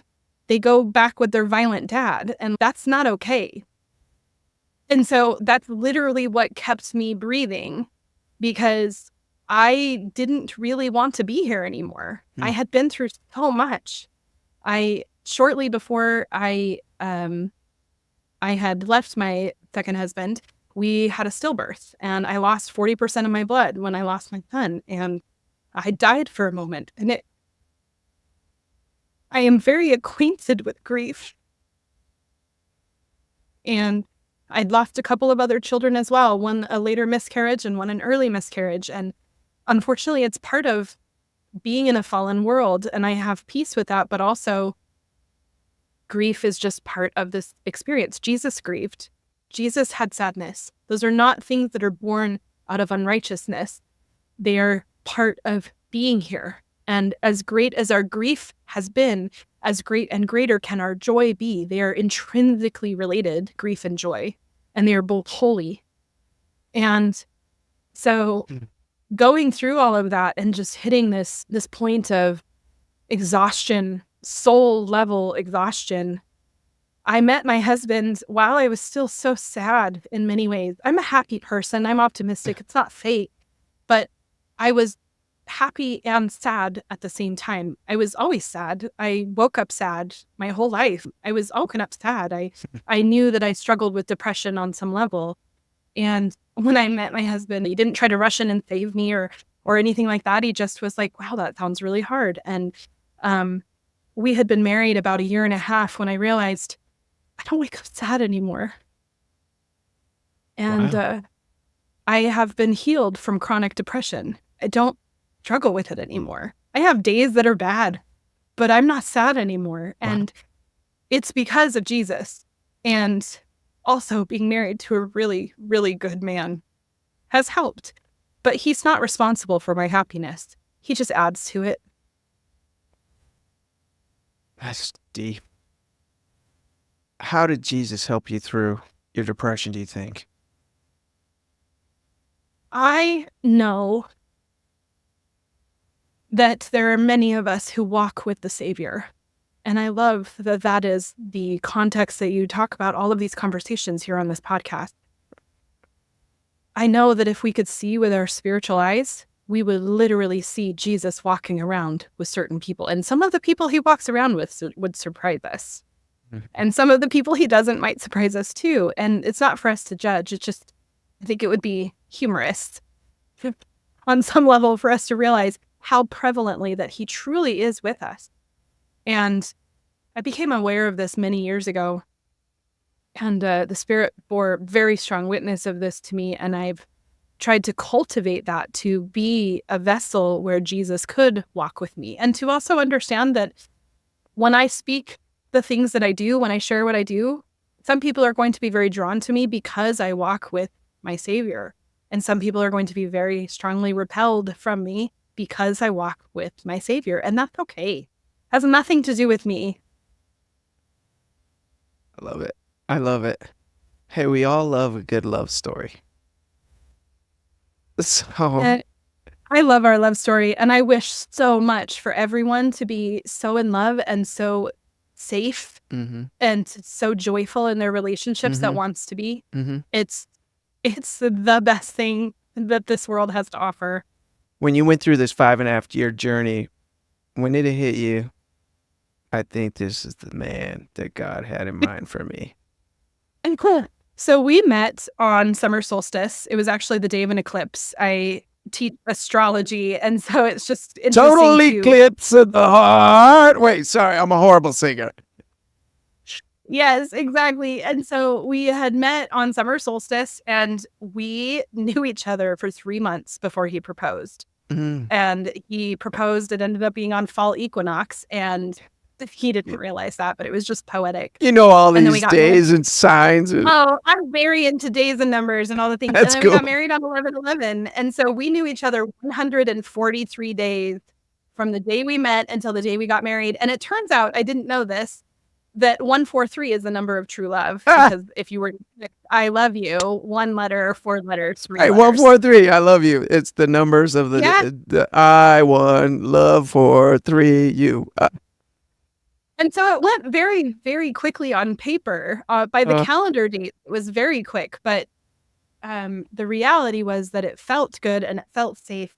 they go back with their violent dad, and that's not okay. And so that's literally what kept me breathing, because I didn't really want to be here anymore. I had been through so much. Shortly before I had left my second husband, we had a stillbirth, and I lost 40% of my blood when I lost my son, and I died for a moment. And I am very acquainted with grief. And I'd lost a couple of other children as well, one a later miscarriage and one an early miscarriage. And unfortunately, it's part of being in a fallen world, and I have peace with that, but also grief is just part of this experience. Jesus grieved. Jesus had sadness. Those are not things that are born out of unrighteousness. They are part of being here. And as great as our grief has been, as great and greater can our joy be. They are intrinsically related, grief and joy, and they are both holy. And so going through all of that and just hitting this point of exhaustion, soul level exhaustion, I met my husband while I was still so sad in many ways. I'm a happy person. I'm optimistic. It's not fake. But I was happy and sad at the same time. I was always sad. I woke up sad my whole life. I was woken up sad. I knew that I struggled with depression on some level. And when I met my husband, he didn't try to rush in and save me or anything like that. He just was like, wow, that sounds really hard. And we had been married about 1.5 years when I realized I don't wake up sad anymore. And I have been healed from chronic depression. I don't struggle with it anymore. I have days that are bad, but I'm not sad anymore. Wow. And it's because of Jesus. And also being married to a really, really good man has helped. But he's not responsible for my happiness. He just adds to it. That's deep. How did Jesus help you through your depression, do you think? I know that there are many of us who walk with the Savior. And I love that that is the context that you talk about all of these conversations here on this podcast. I know that if we could see with our spiritual eyes, we would literally see Jesus walking around with certain people. And some of the people he walks around with would surprise us. And some of the people he doesn't might surprise us too. And it's not for us to judge. It's just, I think it would be humorous on some level for us to realize how prevalently that he truly is with us. And I became aware of this many years ago. And the Spirit bore very strong witness of this to me. And I've tried to cultivate that to be a vessel where Jesus could walk with me. And to also understand that when I speak the things that I do, when I share what I do, some people are going to be very drawn to me because I walk with my Savior. And some people are going to be very strongly repelled from me because I walk with my Savior. And that's okay. It has nothing to do with me. I love it. I love it. Hey, we all love a good love story. So, And I love our love story. And I wish so much for everyone to be so in love and so safe and so joyful in their relationships that wants to be. It's the best thing that this world has to offer. when you went through this 5.5 year journey, when it hit you, I think this is the man that God had in mind for me. And cool. So we met on summer solstice. It was actually the day of an eclipse. I teach astrology, and so it's just interesting. Total eclipse of the heart. Wait, sorry, I'm a horrible singer. Yes, exactly. And so we had met on summer solstice, and we knew each other for 3 months before he proposed. And he proposed, it ended up being on fall equinox, and he didn't realize that, but it was just poetic. You know all And then we these got days and signs. And Oh, I'm very into days and numbers and all the things. That's And then we got cool. married on 11/11. And so we knew each other 143 days from the day we met until the day we got married. And it turns out, I didn't know this, that 143 is the number of true love. Because if you were, I love you, 1 letter, 4 letters, 3 Hey, letters. 143, I love you. It's the numbers of the, Yeah. the I, 1, love, 4, 3, you. And so it went very, very quickly on paper. By the calendar date, it was very quick. But the reality was that it felt good and it felt safe.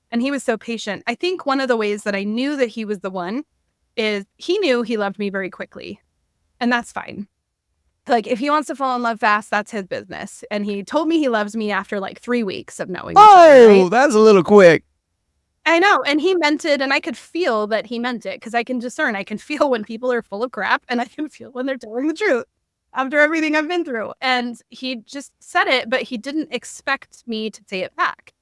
And he was so patient. I think one of the ways that I knew that he was the one is he knew he loved me very quickly. And that's fine. Like, if he wants to fall in love fast, that's his business. And he told me he loves me after like 3 weeks of knowing each other, Oh, right? that's a little quick. I know. And he meant it. And I could feel that he meant it because I can discern. I can feel when people are full of crap, and I can feel when they're telling the truth after everything I've been through. And he just said it, but he didn't expect me to say it back.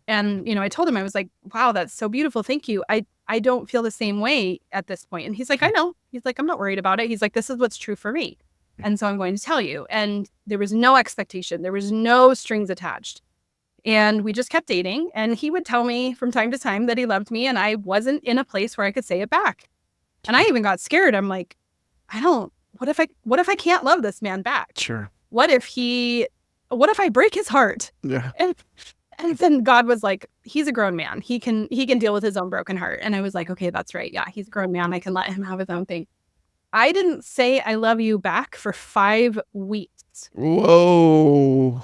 And, you know, I told him, I was like, wow, that's so beautiful. Thank you. I don't feel the same way at this point. And he's like, I know. He's like, I'm not worried about it. He's like, this is what's true for me. And so I'm going to tell you. And there was no expectation. There was no strings attached. And we just kept dating. And he would tell me from time to time that he loved me. And I wasn't in a place where I could say it back. And I even got scared. I'm like, what if I can't love this man back? Sure. What if I break his heart? Yeah. And then God was like, he's a grown man. He can deal with his own broken heart. And I was like, okay, that's right. Yeah, he's a grown man. I can let him have his own thing. I didn't say I love you back for 5 weeks. Whoa.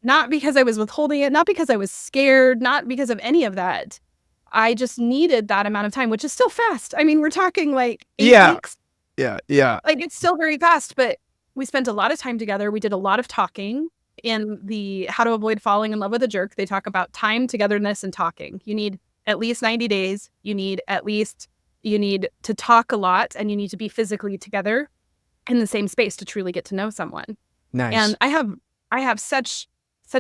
Not because I was withholding it, not because I was scared, not because of any of that. I just needed that amount of time, which is still fast. I mean, we're talking like 8 Yeah. weeks. Yeah. Like, it's still very fast, but we spent a lot of time together. We did a lot of talking. In the How to Avoid Falling in Love with a Jerk, they talk about time, togetherness, and talking. You need at least 90 days. You need to talk a lot, and you need to be physically together in the same space to truly get to know someone. Nice. And I have such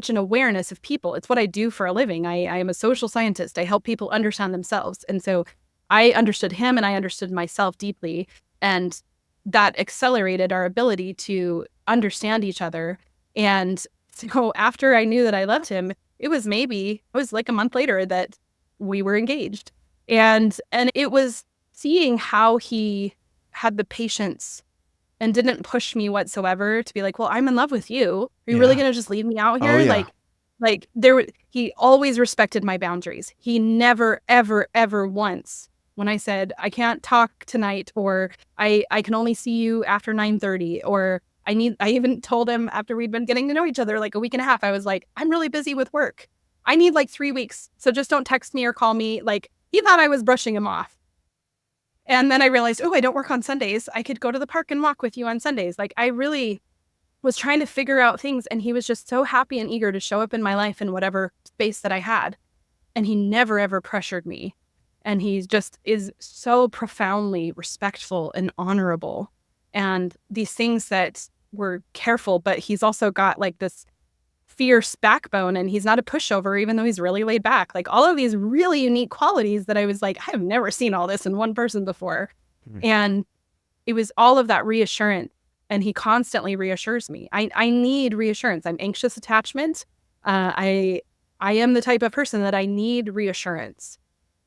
an awareness of people. It's what I do for a living. I am a social scientist. I help people understand themselves. And so I understood him and I understood myself deeply. And that accelerated our ability to understand each other. And so after I knew that I loved him, it was like a month later that we were engaged. And it was seeing how he had the patience and didn't push me whatsoever to be like, well, I'm in love with you. Are you really going to just leave me out here? Oh, yeah. He always respected my boundaries. He never, ever, ever once, when I said, I can't talk tonight, or I can only see you after 9:30, or I even told him after we'd been getting to know each other like a week and a half, I was like, I'm really busy with work. I need like 3 weeks. So just don't text me or call me. Like, he thought I was brushing him off. And then I realized, I don't work on Sundays. I could go to the park and walk with you on Sundays. Like, I really was trying to figure out things, and he was just so happy and eager to show up in my life in whatever space that I had. And he never, ever pressured me. And he just is so profoundly respectful and honorable. And these things that were careful, but he's also got like this fierce backbone, and he's not a pushover, even though he's really laid back. Like, all of these really unique qualities that I was like, I have never seen all this in one person before. And it was all of that reassurance. And he constantly reassures me. I need reassurance. I'm anxious attachment. I am the type of person that I need reassurance.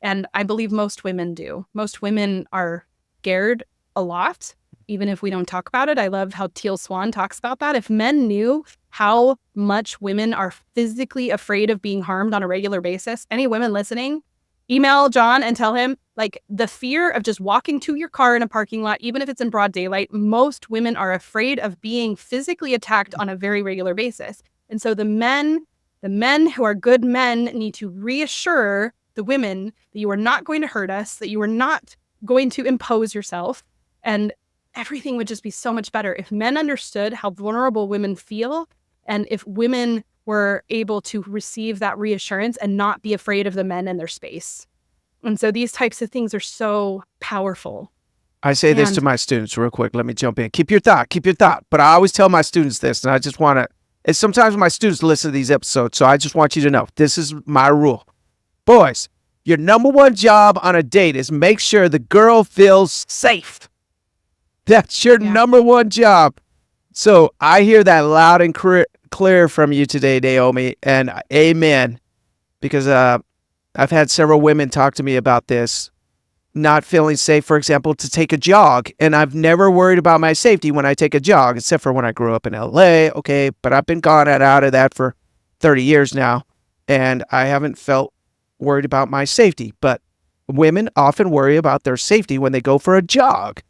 And I believe most women do. Most women are scared a lot, even if we don't talk about it. I love how Teal Swan talks about that. If men knew how much women are physically afraid of being harmed on a regular basis, any women listening, email John and tell him, like, the fear of just walking to your car in a parking lot, even if it's in broad daylight, most women are afraid of being physically attacked on a very regular basis. And so the men who are good men need to reassure the women that you are not going to hurt us, that you are not going to impose yourself, and everything would just be so much better if men understood how vulnerable women feel, and if women were able to receive that reassurance and not be afraid of the men in their space. And so these types of things are so powerful. I say this to my students real quick. Let me jump in. Keep your thought. But I always tell my students this, and I just want to, and sometimes my students listen to these episodes, so I just want you to know, this is my rule. Boys, your number one job on a date is make sure the girl feels safe. That's your number one job. So I hear that loud and clear from you today, Naomi, and amen. Because I've had several women talk to me about this, not feeling safe, for example, to take a jog. And I've never worried about my safety when I take a jog, except for when I grew up in LA. Okay, but I've been gone and out of that for 30 years now, and I haven't felt worried about my safety. But women often worry about their safety when they go for a jog.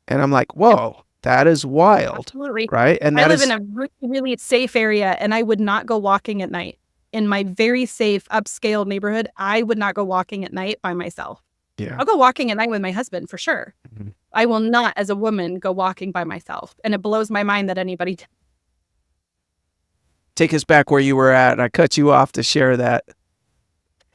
And I'm like, whoa, that is wild. Absolutely. Right? And I live in a really, really safe area, and I would not go walking at night. In my very safe, upscale neighborhood, I would not go walking at night by myself. Yeah. I'll go walking at night with my husband for sure. Mm-hmm. I will not, as a woman, go walking by myself. And it blows my mind that anybody... Take us back where you were at. I cut you off to share that.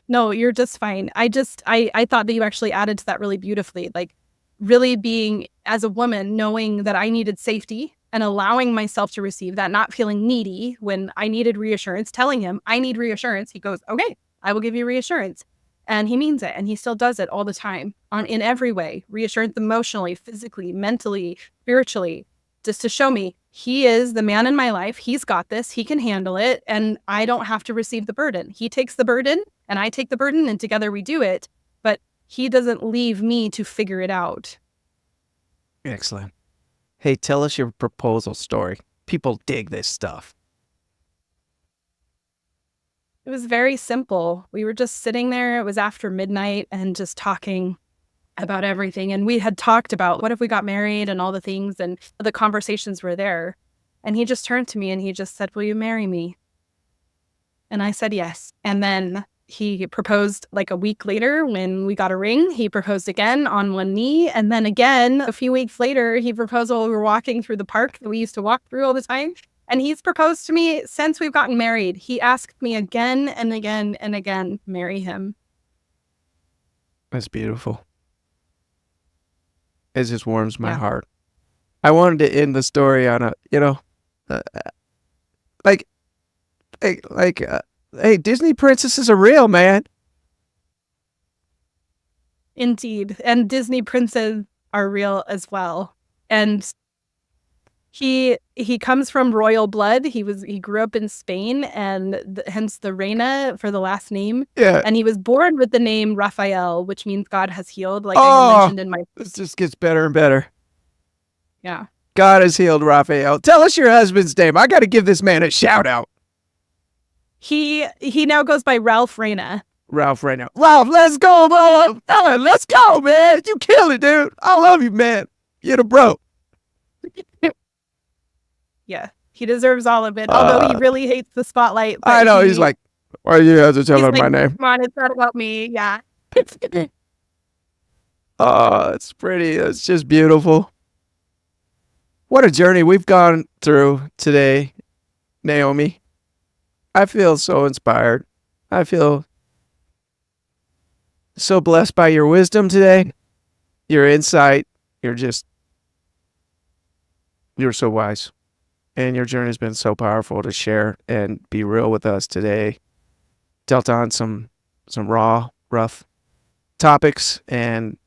No, you're just fine. I thought that you actually added to that really beautifully. Like, really being, as a woman, knowing that I needed safety and allowing myself to receive that, not feeling needy when I needed reassurance, telling him I need reassurance. He goes, okay, I will give you reassurance. And he means it. And he still does it all the time in every way. Reassurance emotionally, physically, mentally, spiritually, just to show me he is the man in my life. He's got this. He can handle it. And I don't have to receive the burden. He takes the burden and I take the burden, and together we do it. But he doesn't leave me to figure it out. Excellent. Hey, tell us your proposal story. People dig this stuff. It was very simple. We were just sitting there. It was after midnight and just talking about everything. And we had talked about what if we got married and all the things, and the conversations were there. And he just turned to me and he just said, will you marry me? And I said yes. And then He proposed like a week later when we got a ring. He proposed again on one knee. And then again, a few weeks later, he proposed while we were walking through the park that we used to walk through all the time. And he's proposed to me since we've gotten married. He asked me again and again and again to marry him. That's beautiful. It just warms my Yeah. heart. I wanted to end the story on a, uh, like, hey, Disney princesses are real, man. Indeed. And Disney princes are real as well. And he comes from royal blood. He grew up in Spain, and hence the Reina for the last name. Yeah. And he was born with the name Raphael, which means God has healed, like I Oh, had mentioned in my this just gets better and better. yeah. God has healed Raphael. Tell us your husband's name. I got to give this man a shout out. He now goes by Ralph Reina. Ralph Reina. Ralph, let's go, man. Let's go, man. You kill it, dude. I love you, man. You're the bro. Yeah. He deserves all of it. Although he really hates the spotlight. I know. He's like, why you have to tell him like, my name? Come on, it's not about me. Yeah. Oh, it's pretty. It's just beautiful. What a journey we've gone through today, Naomi. I feel so inspired. I feel so blessed by your wisdom today, your insight. You're so wise. And your journey has been so powerful to share and be real with us today. Dealt on some raw, rough topics, and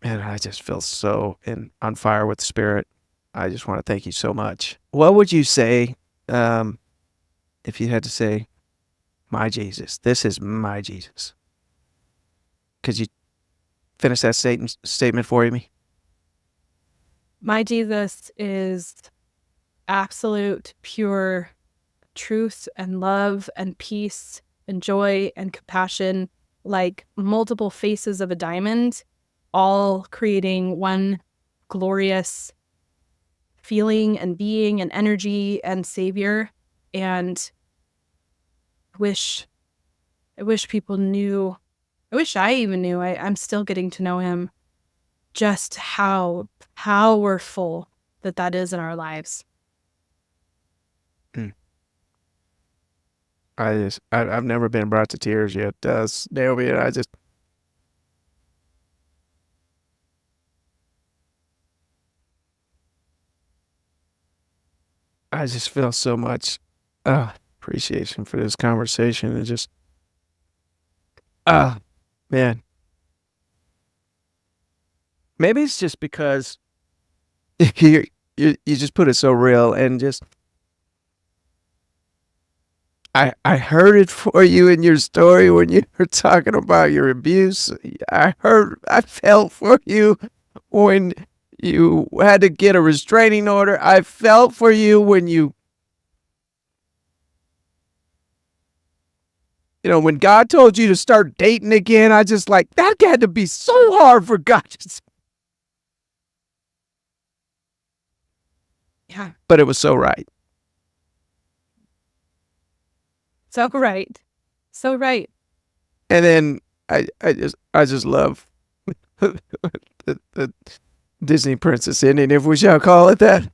man, I just feel so on fire with the Spirit. I just want to thank you so much. What would you say if you had to say, my Jesus, this is my Jesus? Could you finish that statement for me? My Jesus is absolute, pure truth and love and peace and joy and compassion, like multiple faces of a diamond, all creating one glorious feeling and being and energy and savior. And I wish people knew, I wish I even knew, I'm still getting to know him, just how powerful that is in our lives. I've never been brought to tears yet, Naomi, and I just feel so much appreciation for this conversation, and just man, maybe it's just because you just put it so real, and just I heard it for you in your story when you were talking about your abuse. I felt for you when you had to get a restraining order. I felt for you when when God told you to start dating again. I just like, that had to be so hard for God to say. Yeah. But it was so right. So right. So right. And then I just love the Disney princess ending, if we shall call it that.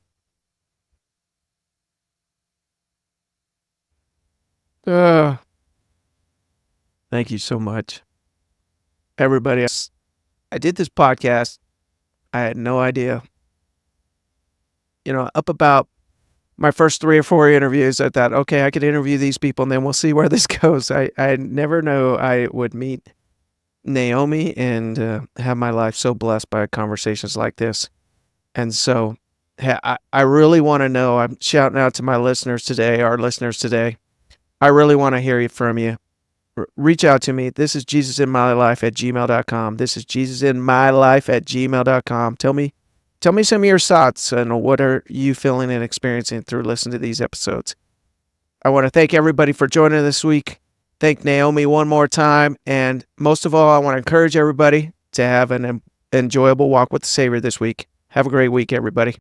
Thank you so much, everybody. I did this podcast. I had no idea. Up about my first 3 or 4 interviews, I thought, okay, I could interview these people and then we'll see where this goes. I never knew I would meet Naomi and have my life so blessed by conversations like this. And so I really want to know, I'm shouting out to my listeners today, our listeners today. I really want to hear from you. Reach out to me. This is jesusinmylife@gmail.com. This is jesusinmylife@gmail.com. Tell me some of your thoughts and what are you feeling and experiencing through listening to these episodes. I want to thank everybody for joining this week. Thank Naomi one more time. And most of all, I want to encourage everybody to have an enjoyable walk with the Savior this week. Have a great week, everybody.